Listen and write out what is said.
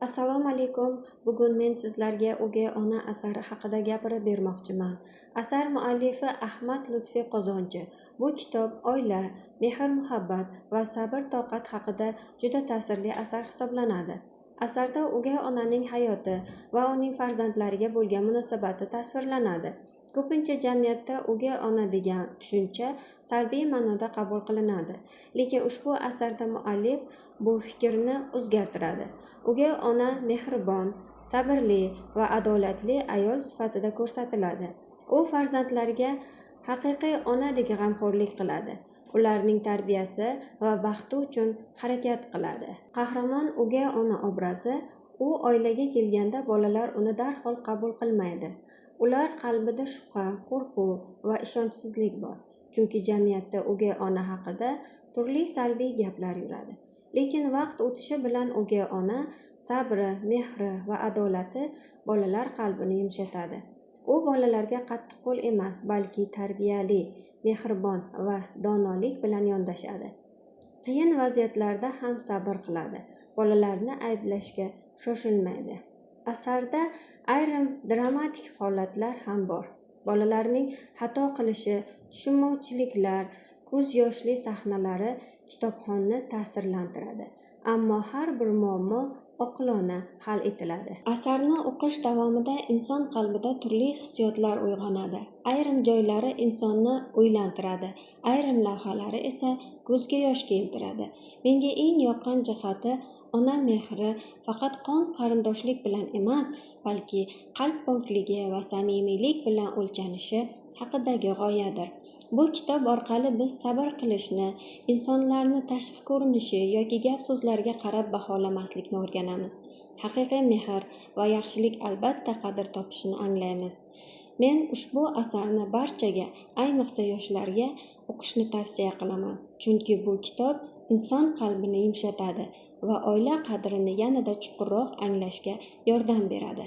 Assalomu alaykum. Bugun men sizlarga O'gay ona asari haqida gapirib bermoqchiman. Asar muallifi Ahmad Lutfiy Qozonchi. Bu kitob oila, mehr-muhabbat va sabr-toqat haqida juda ta'sirli asar hisoblanadi. Asarda o'gay onaning hayoti va uning farzandlariga bo'lgan munosabati tasvirlanadi. Ko'pincha jamiyatda o'gay ona degan tushuncha salbiy ma'noda qabul qilinadi. Lekin ushbu asarda muallif bu fikrni o'zgartiradi. O'gay ona mehribon, sabrli va adolatli ayol sifatida ko'rsatiladi. U farzandlariga haqiqiy onadek g'amxo'rlik qiladi. Ularning tarbiyasi va baxti uchun harakat qiladi. Qahramon o'gay ona obrazi. U oilaga kelganda bolalar uni darhol qabul qilmaydi. Ular qalbida shubha, qo'rquv va ishonchsizlik bor. Chunki jamiyatda o'gay ona haqida turli salbiy gaplar yuradi. Lekin vaqt o'tishi bilan o'gay ona sabri, mehri va adolati bolalar qalbini yumshatadi. U bolalarga qattiqqo'l emas, balki tarbiyali, mehribon va donolik bilan yondashadi. Qiyin vaziyatlarda ham sabr qiladi. Bolalarni ayblashga shoshilmaydi. Asarda ayrim dramatik holatlar ham bor. Bolalarning xato qilishi, tushunmovchiliklar, ko'z yoshli sahnalari kitobxonni ta'sirlantiradi. Ammo har bir muammo oqilona hal etiladi. Asarni o'qish davomida inson qalbida turli hissiyotlar uyg'onadi. Ayrim joylari insonni o'ylantiradi, ayrim lavhalari esa ko'zga yosh keltiradi. Menga eng yoqqan jihati ona mehri faqat qon qarindoshlik bilan emas, balki qalb pokligi va samimiylik bilan o'lchanishi haqidagi g'oyadir. Bu kitob orqali biz sabr qilishni, insonlarni tashqi ko'rinishi yoki gap so'zlariga qarab baholamaslikni o'rganamiz. Haqiqiy mehr va yaxshilik albatta qadr topishini anglaymiz. Men ushbu asarni barchaga, ayniqsa yoshlarga o'qishni tavsiya qilaman. Chunki bu kitob inson qalbini yumshatadi va oila qadrini yanada chuqurroq anglashga yordam beradi.